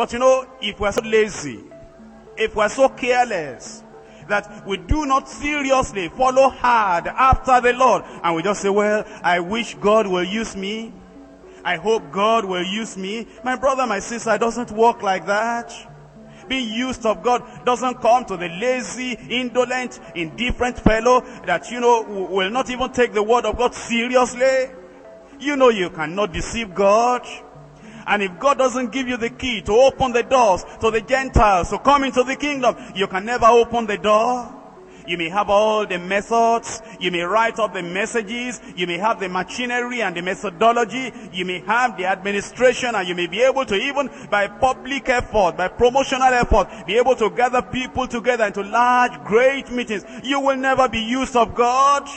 But if we're so lazy, if we're so careless, that we do not seriously follow hard after the Lord, and we just say, well, I wish God will use me, I hope God will use me. My brother, my sister, it doesn't work like that. Being used of God doesn't come to the lazy, indolent, indifferent fellow that, will not even take the word of God seriously. You cannot deceive God. And if God doesn't give you the key to open the doors to the Gentiles to come into the kingdom, you can never open the door. You may have all the methods, you may write up the messages, you may have the machinery and the methodology, you may have the administration, and you may be able to, even by public effort, by promotional effort, be able to gather people together into large, great meetings. You will never be used of God.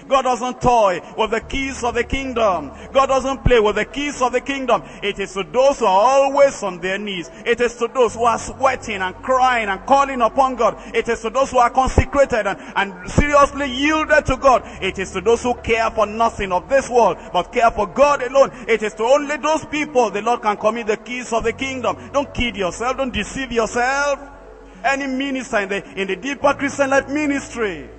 God doesn't toy with the keys of the kingdom. God doesn't play with the keys of the kingdom. It is to those who are always on their knees. It is to those who are sweating and crying and calling upon God. It is to those who are consecrated and seriously yielded to God. It is to those who care for nothing of this world, but care for God alone. It is to only those people the Lord can commit the keys of the kingdom. Don't kid yourself. Don't deceive yourself. Any minister in the Deeper Christian Life ministry,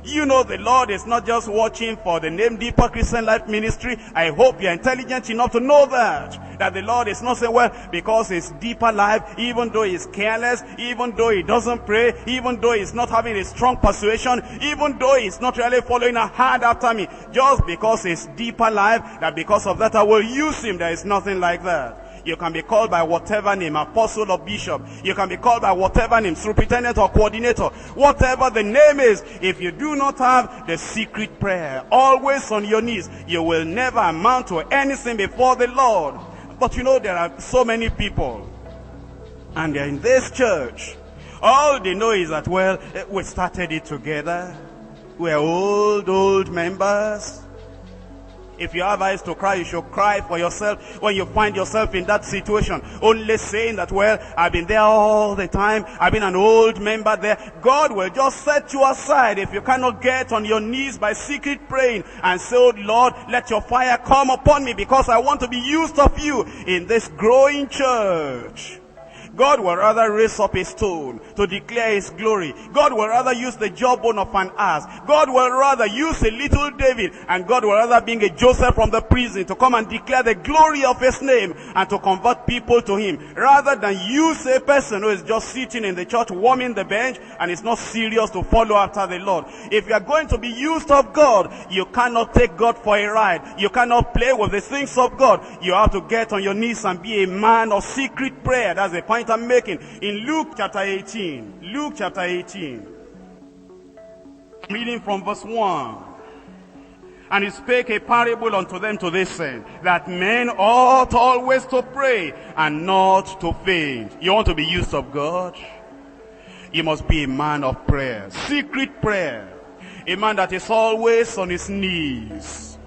the Lord is not just watching for the name Deeper Christian Life Ministry. I hope you're intelligent enough to know that the Lord is not saying, well, because it's Deeper Life, even though he's careless, even though he doesn't pray, even though he's not having a strong persuasion, even though he's not really following hard after me, just because it's Deeper Life, that because of that I will use him. There is nothing like that. You can be called by whatever name, apostle or bishop. You can be called by whatever name, superintendent or coordinator. Whatever the name is, if you do not have the secret prayer, always on your knees, you will never amount to anything before the Lord. But there are so many people, and they're in this church. All they know is that, well, we started it together. We're old members. If you have eyes to cry, you should cry for yourself when you find yourself in that situation. Only saying that, well, I've been there all the time. I've been an old member there. God will just set you aside if you cannot get on your knees by secret praying and say, oh Lord, let your fire come upon me, because I want to be used of you in this growing church. God will rather raise up a stone to declare his glory. God will rather use the jawbone of an ass. God will rather use a little David, and God will rather bring a Joseph from the prison to come and declare the glory of his name and to convert people to him, rather than use a person who is just sitting in the church warming the bench and is not serious to follow after the Lord. If you are going to be used of God, you cannot take God for a ride. You cannot play with the things of God. You have to get on your knees and be a man of secret prayer. That's the point I'm making. In Luke chapter 18, reading from verse 1. And he spake a parable unto them to this end, that men ought always to pray and not to faint. You want to be used of God? You must be a man of prayer, secret prayer, a man that is always on his knees,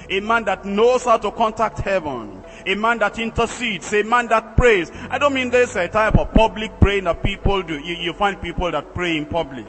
a man that knows how to contact heaven, a man that intercedes, a man that prays. I don't mean there's a type of public praying that people do. You find people that pray in public,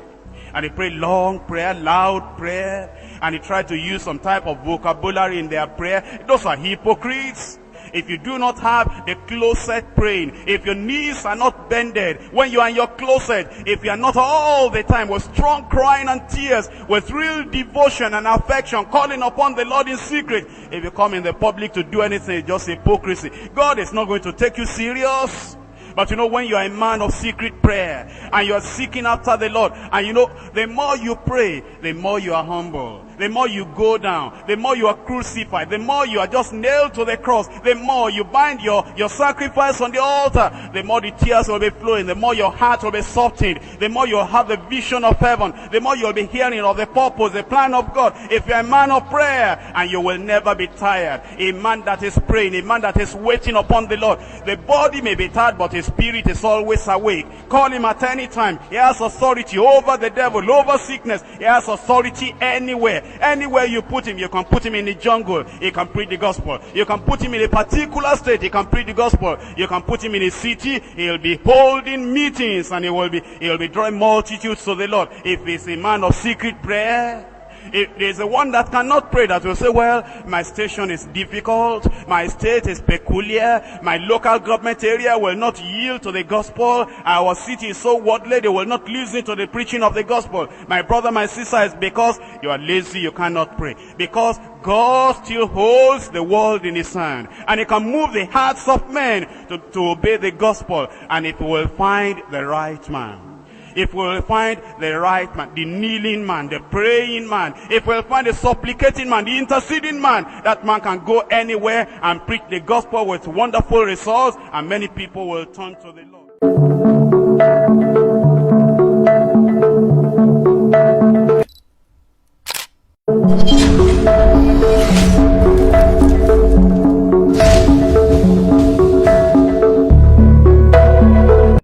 and they pray long prayer, loud prayer, and they try to use some type of vocabulary in their prayer. Those are hypocrites. If you do not have the closet praying, if your knees are not bended when you are in your closet, if you are not all the time with strong crying and tears, with real devotion and affection, calling upon the Lord in secret, if you come in the public to do anything, it's just hypocrisy. God is not going to take you serious. But when you are a man of secret prayer and you are seeking after the Lord, and the more you pray, the more you are humble, the more you go down, the more you are crucified, the more you are just nailed to the cross, the more you bind your sacrifice on the altar, the more the tears will be flowing, the more your heart will be softened, the more you'll have the vision of heaven, the more you'll be hearing of the purpose, the plan of God. If you're a man of prayer, and you will never be tired, a man that is praying, a man that is waiting upon the Lord, the body may be tired, but his spirit is always awake. Call him at any time. He has authority over the devil, over sickness. He has authority anywhere. Anywhere you put him, you can put him in the jungle, he can preach the gospel. You can put him in a particular state, he can preach the gospel. You can put him in a city, he'll be holding meetings, and he'll be drawing multitudes to the Lord. If he's a man of secret prayer, If there's a one that cannot pray, that will say, well, my station is difficult, my state is peculiar, my local government area will not yield to the gospel, our city is so worldly, they will not listen to the preaching of the gospel. My brother, my sister, is because you are lazy, you cannot pray. Because God still holds the world in his hand, and he can move the hearts of men to obey the gospel. And if we will find the right man, if we will find the right man, the kneeling man, the praying man, if we will find the supplicating man, the interceding man, that man can go anywhere and preach the gospel with wonderful results, and many people will turn to the Lord.